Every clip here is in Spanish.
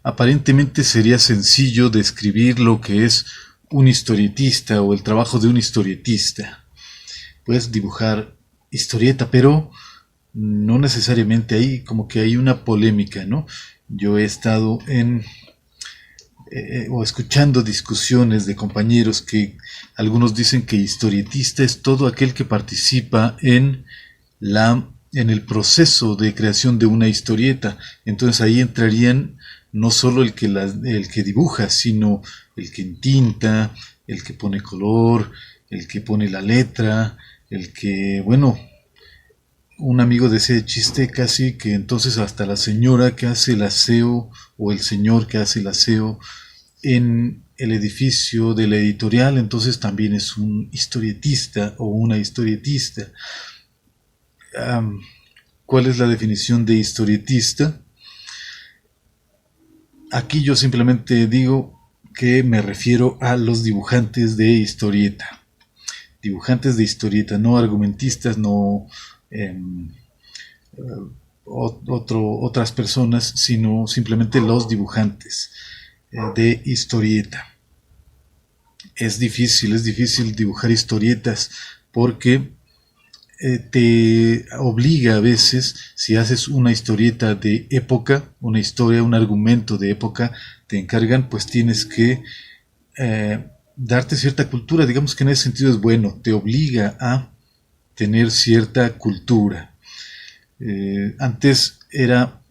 Aparentemente sería sencillo describir lo que es un historietista o el trabajo de un historietista. Puedes dibujar historieta, pero no necesariamente ahí, como que hay una polémica, ¿no? Yo he estado o escuchando discusiones de compañeros que algunos dicen que historietista es todo aquel que participa en el proceso de creación de una historieta. Entonces ahí entrarían no solo el que dibuja, sino el que entinta, el que pone color, el que pone la letra, el que, bueno, un amigo decía de chiste casi que entonces hasta la señora que hace el aseo o el señor que hace el aseo en el edificio de la editorial, entonces también es un historietista o una historietista. Um, ¿Cuál es la definición de historietista? Aquí yo simplemente digo que me refiero a los dibujantes de historieta. Dibujantes de historieta, no argumentistas, no eh, otras personas, sino simplemente los dibujantes de historieta. Es difícil dibujar historietas porque te obliga a veces, si haces una historieta de época, una historia, un argumento de época, te encargan, pues tienes que darte cierta cultura, digamos que en ese sentido es bueno, te obliga a tener cierta cultura. Antes era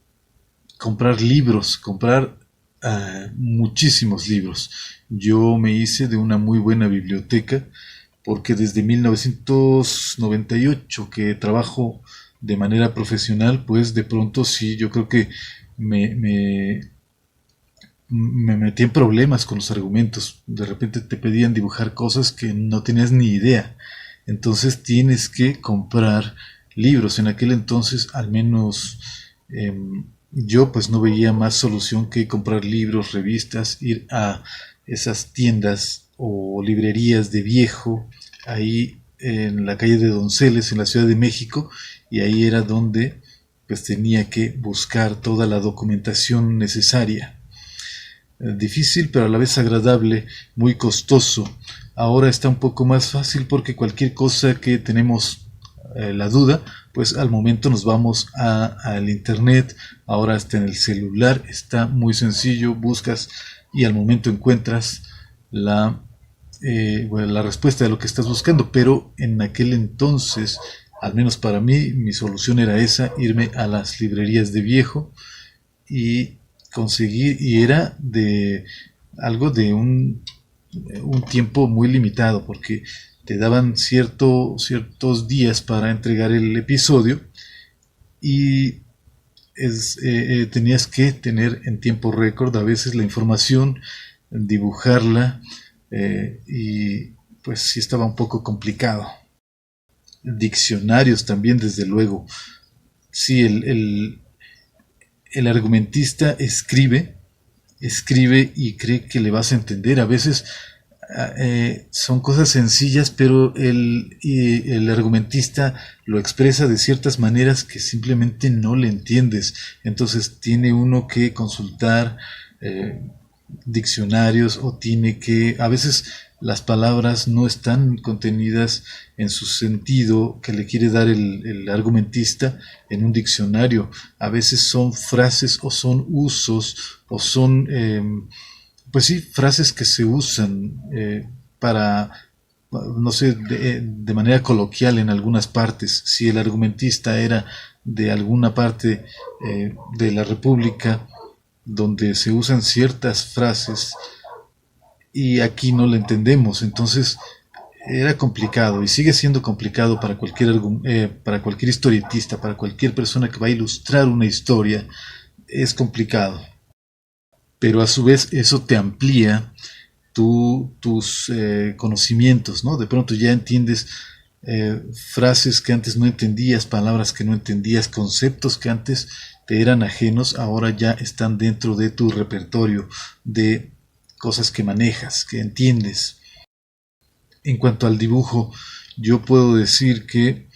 comprar libros, comprar muchísimos libros. Yo me hice de una muy buena biblioteca porque desde 1998 que trabajo de manera profesional, pues de pronto sí, yo creo que me, me, me metí en problemas con los argumentos. De repente te pedían dibujar cosas que no tenías ni idea. Entonces tienes que comprar libros. En aquel entonces, al menos yo pues no veía más solución que comprar libros, revistas, ir a esas tiendas o librerías de viejo, ahí en la calle de Donceles, en la Ciudad de México, y ahí era donde pues tenía que buscar toda la documentación necesaria. Difícil pero a la vez agradable, muy costoso. Ahora está un poco más fácil porque cualquier cosa que tenemos la duda, pues al momento nos vamos al internet, ahora está en el celular, está muy sencillo, buscas y al momento encuentras la respuesta de lo que estás buscando, pero en aquel entonces, al menos para mí, mi solución era esa, irme a las librerías de viejo y conseguir, y era de algo de un tiempo muy limitado, porque te daban ciertos días para entregar el episodio y tenías que tener en tiempo récord a veces la información, dibujarla y pues sí estaba un poco complicado. Diccionarios también, desde luego. Sí, el argumentista escribe y cree que le vas a entender. A veces son cosas sencillas, pero el argumentista lo expresa de ciertas maneras que simplemente no le entiendes. Entonces tiene uno que consultar diccionarios o tiene que, a veces las palabras no están contenidas en su sentido que le quiere dar el argumentista en un diccionario. A veces son frases o son usos o son pues sí, frases que se usan para, no sé, de manera coloquial en algunas partes. Si el argumentista era de alguna parte de la República donde se usan ciertas frases y aquí no la entendemos, entonces era complicado y sigue siendo complicado para cualquier historietista, para cualquier persona que va a ilustrar una historia, es complicado. Pero a su vez eso te amplía tus conocimientos, ¿no? De pronto ya entiendes frases que antes no entendías, palabras que no entendías, conceptos que antes te eran ajenos, ahora ya están dentro de tu repertorio de cosas que manejas, que entiendes. En cuanto al dibujo, yo puedo decir que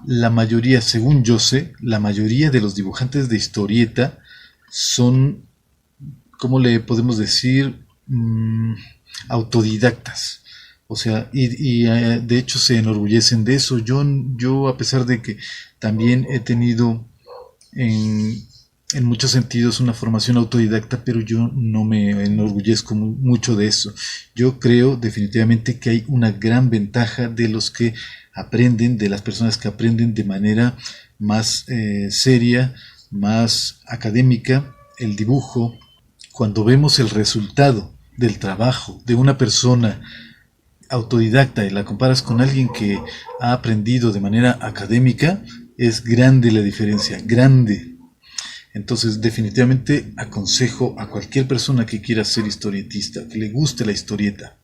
la mayoría, según yo sé, la mayoría de los dibujantes de historieta son ¿cómo le podemos decir? Autodidactas. O sea, de hecho se enorgullecen de eso. Yo, a pesar de que también he tenido en, en muchos sentidos una formación autodidacta, pero yo no me enorgullezco mucho de eso. Yo creo definitivamente que hay una gran ventaja de los que aprenden, de las personas que aprenden de manera más seria, más académica, el dibujo. Cuando vemos el resultado del trabajo de una persona autodidacta y la comparas con alguien que ha aprendido de manera académica, es grande la diferencia, grande. Entonces, definitivamente aconsejo a cualquier persona que quiera ser historietista, que le guste la historieta,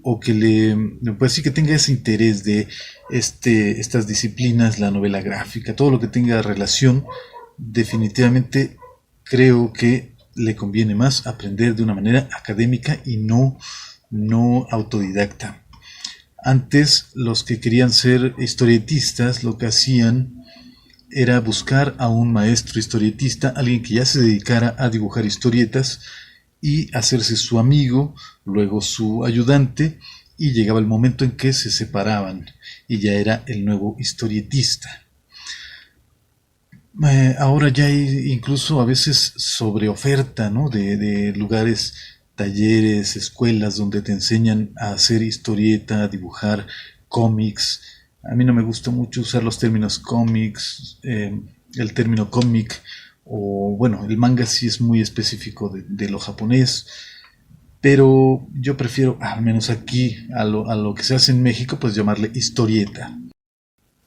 o que pues sí que tenga ese interés de estas disciplinas, la novela gráfica, todo lo que tenga relación, definitivamente creo que le conviene más aprender de una manera académica y no autodidacta. Antes, los que querían ser historietistas lo que hacían era buscar a un maestro historietista, alguien que ya se dedicara a dibujar historietas y hacerse su amigo, luego su ayudante, y llegaba el momento en que se separaban y ya era el nuevo historietista. Ahora ya hay incluso a veces sobreoferta, ¿no? de lugares, talleres, escuelas donde te enseñan a hacer historieta, a dibujar cómics. A mí no me gusta mucho usar los términos cómics, el término cómic, o bueno, el manga sí es muy específico de lo japonés, pero yo prefiero, al menos aquí, a lo que se hace en México, pues llamarle historieta.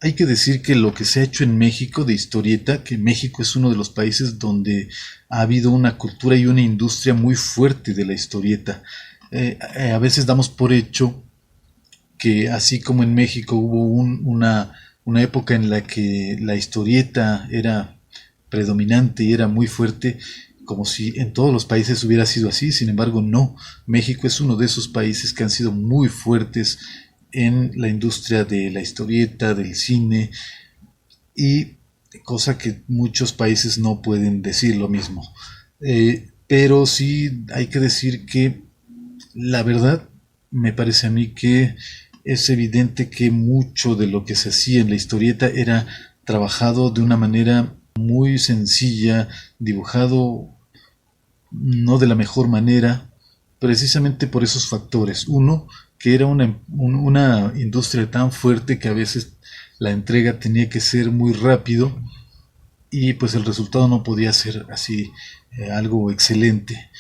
Hay que decir que lo que se ha hecho en México de historieta, que México es uno de los países donde ha habido una cultura y una industria muy fuerte de la historieta. A veces damos por hecho que así como en México hubo una época en la que la historieta era predominante y era muy fuerte, como si en todos los países hubiera sido así. Sin embargo, no. México es uno de esos países que han sido muy fuertes en la industria de la historieta, del cine, y cosa que muchos países no pueden decir lo mismo. Pero sí hay que decir que la verdad me parece a mí que es evidente que mucho de lo que se hacía en la historieta era trabajado de una manera muy sencilla, dibujado no de la mejor manera, precisamente por esos factores. Uno, que era una industria tan fuerte que a veces la entrega tenía que ser muy rápido y pues el resultado no podía ser así algo excelente.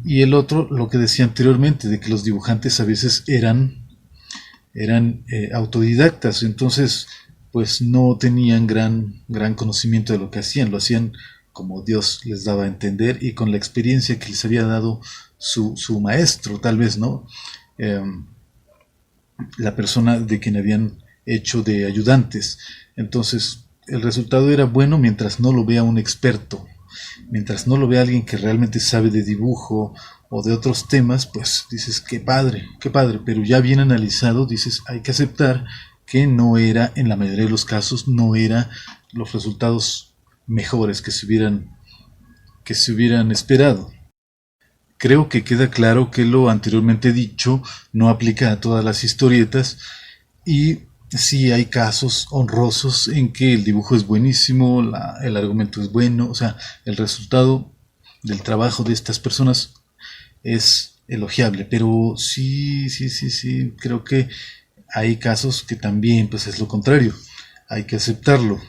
Y el otro, lo que decía anteriormente, de que los dibujantes a veces eran autodidactas, entonces pues no tenían gran conocimiento de lo que hacían, lo hacían como Dios les daba a entender y con la experiencia que les había dado su maestro, tal vez, ¿no? Eh, la persona de quien habían hecho de ayudantes. Entonces, el resultado era bueno mientras no lo vea un experto, mientras no lo vea alguien que realmente sabe de dibujo o de otros temas, pues dices, qué padre, pero ya bien analizado, dices, hay que aceptar que no era, en la mayoría de los casos, no era los resultados mejores que se hubieran esperado. Creo que queda claro que lo anteriormente dicho no aplica a todas las historietas y sí hay casos honrosos en que el dibujo es buenísimo, el argumento es bueno, o sea, el resultado del trabajo de estas personas es elogiable, pero sí, creo que hay casos que también pues es lo contrario, hay que aceptarlo.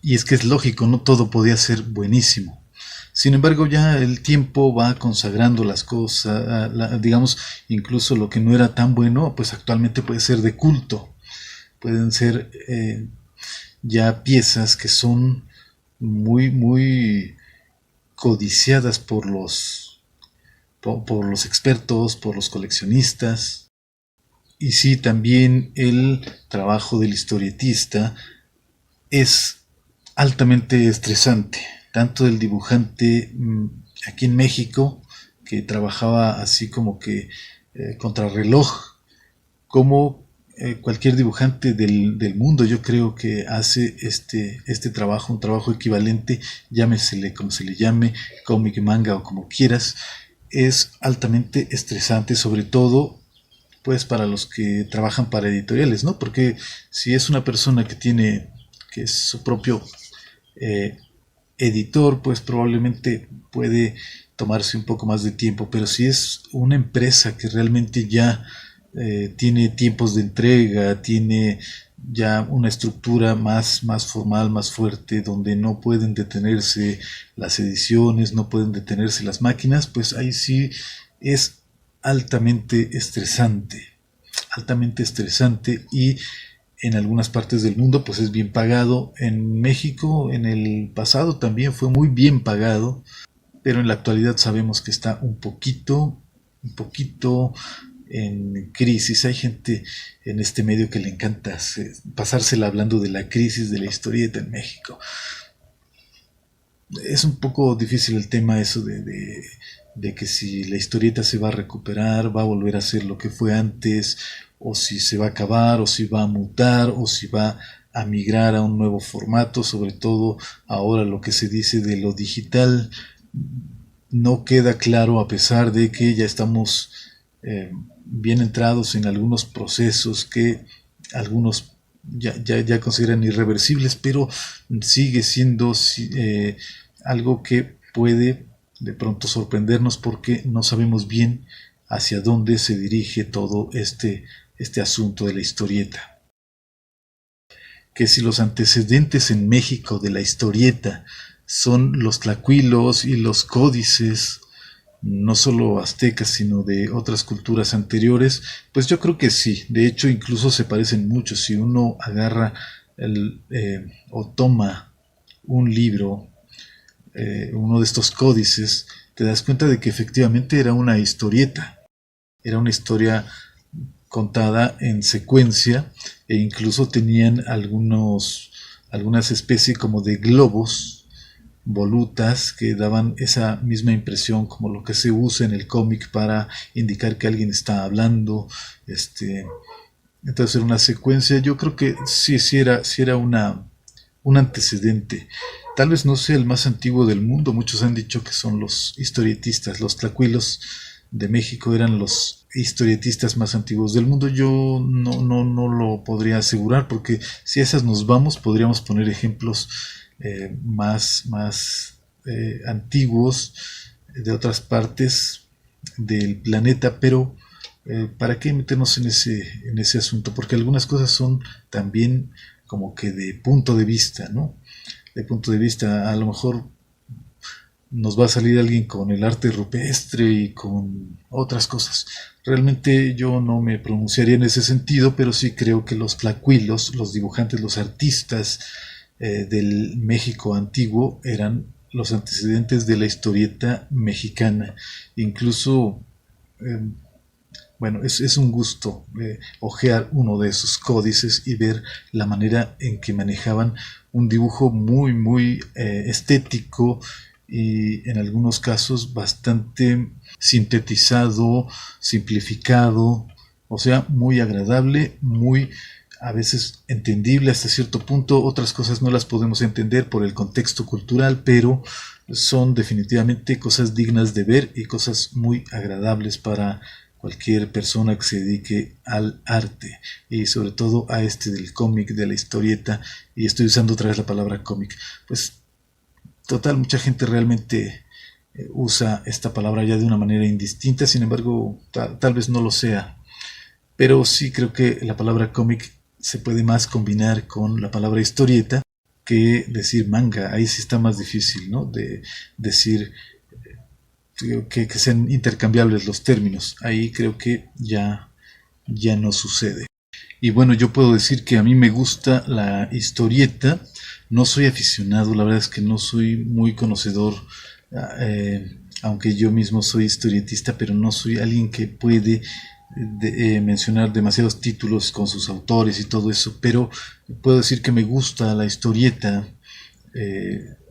Y es que es lógico, no todo podía ser buenísimo. Sin embargo, ya el tiempo va consagrando las cosas, digamos, incluso lo que no era tan bueno, pues actualmente puede ser de culto. Pueden ser ya piezas que son muy codiciadas por los expertos, por los coleccionistas. Y sí, también el trabajo del historietista es altamente estresante, tanto del dibujante aquí en México, que trabajaba así como que contrarreloj, como cualquier dibujante del mundo, yo creo que hace este trabajo, un trabajo equivalente, llámesele como se le llame, cómic, manga o como quieras, es altamente estresante, sobre todo pues para los que trabajan para editoriales, ¿no? Porque si es una persona que es su propio eh, editor, pues probablemente puede tomarse un poco más de tiempo, pero si es una empresa que realmente ya tiene tiempos de entrega, tiene ya una estructura más formal, más fuerte, donde no pueden detenerse las ediciones, no pueden detenerse las máquinas, pues ahí sí es altamente estresante y en algunas partes del mundo pues es bien pagado. En México en el pasado también fue muy bien pagado, pero en la actualidad sabemos que está un poquito en crisis. Hay gente en este medio que le encanta pasársela hablando de la crisis de la historieta en México. Es un poco difícil el tema eso de que si la historieta se va a recuperar, va a volver a ser lo que fue antes, o si se va a acabar, o si va a mutar, o si va a migrar a un nuevo formato, sobre todo ahora lo que se dice de lo digital no queda claro, a pesar de que ya estamos bien entrados en algunos procesos que algunos ya consideran irreversibles, pero sigue siendo algo que puede de pronto sorprendernos porque no sabemos bien hacia dónde se dirige todo este asunto de la historieta. Que si los antecedentes en México de la historieta son los tlacuilos y los códices, no solo aztecas, sino de otras culturas anteriores, pues yo creo que sí. De hecho, incluso se parecen mucho. Si uno agarra o toma un libro, uno de estos códices, te das cuenta de que efectivamente era una historieta. Era una historia contada en secuencia e incluso tenían algunas especies como de globos, volutas que daban esa misma impresión como lo que se usa en el cómic para indicar que alguien está hablando. Entonces era una secuencia. Yo creo que sí era un antecedente. Tal vez no sea el más antiguo del mundo. Muchos han dicho que son los historietistas, los tlacuilos de México eran los historietistas más antiguos del mundo. Yo no lo podría asegurar porque si a esas nos vamos podríamos poner ejemplos más antiguos de otras partes del planeta, pero ¿para qué meternos en ese asunto? Porque algunas cosas son también como que de punto de vista, ¿no? De punto de vista, a lo mejor nos va a salir alguien con el arte rupestre y con otras cosas. Realmente yo no me pronunciaría en ese sentido, pero sí creo que los tlacuilos, los dibujantes, los artistas del México antiguo eran los antecedentes de la historieta mexicana. Incluso, eh, bueno, es un gusto hojear uno de esos códices y ver la manera en que manejaban un dibujo muy estético y en algunos casos bastante sintetizado, simplificado, o sea, muy agradable, muy a veces entendible hasta cierto punto. Otras cosas no las podemos entender por el contexto cultural, pero son definitivamente cosas dignas de ver y cosas muy agradables para cualquier persona que se dedique al arte y sobre todo a del cómic, de la historieta, y estoy usando otra vez la palabra cómic. Pues total, mucha gente realmente usa esta palabra ya de una manera indistinta, sin embargo tal vez no lo sea, pero sí creo que la palabra cómic se puede más combinar con la palabra historieta que decir manga. Ahí sí está más difícil, ¿no? De decir que sean intercambiables los términos. Ahí creo que ya no sucede. Y bueno, yo puedo decir que a mí me gusta la historieta. No soy aficionado, la verdad es que no soy muy conocedor, aunque yo mismo soy historietista, pero no soy alguien que puede mencionar demasiados títulos con sus autores y todo eso, pero puedo decir que me gusta la historieta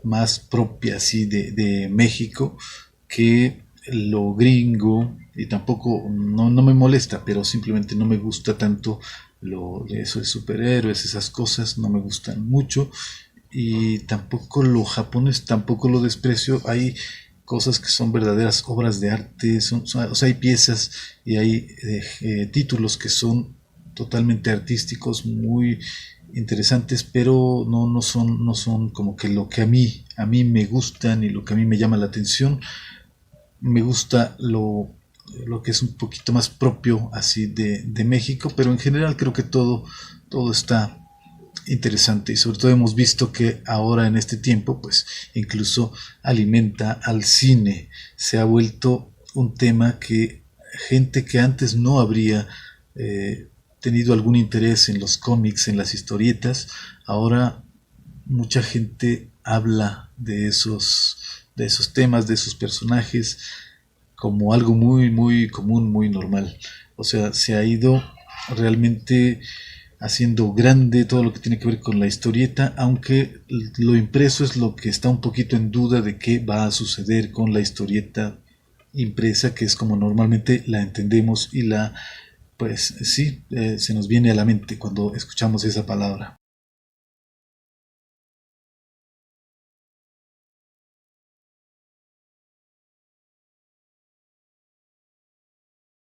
más propia así de México que lo gringo, y tampoco no me molesta, pero simplemente no me gusta tanto eso de superhéroes, esas cosas no me gustan mucho. Y tampoco lo japonés, tampoco lo desprecio. Hay cosas que son verdaderas obras de arte, o sea, hay piezas y hay títulos que son totalmente artísticos, muy interesantes, pero no son como que lo que a mí me gustan y lo que a mí me llama la atención. Me gusta lo que es un poquito más propio así de México, pero en general creo que todo está interesante y sobre todo hemos visto que ahora en este tiempo pues incluso alimenta al cine, se ha vuelto un tema que gente que antes no habría tenido algún interés en los cómics, en las historietas, ahora mucha gente habla de esos temas, de esos personajes como algo muy común, muy normal. O sea, se ha ido realmente haciendo grande todo lo que tiene que ver con la historieta, aunque lo impreso es lo que está un poquito en duda de qué va a suceder con la historieta impresa, que es como normalmente la entendemos y pues sí, se nos viene a la mente cuando escuchamos esa palabra.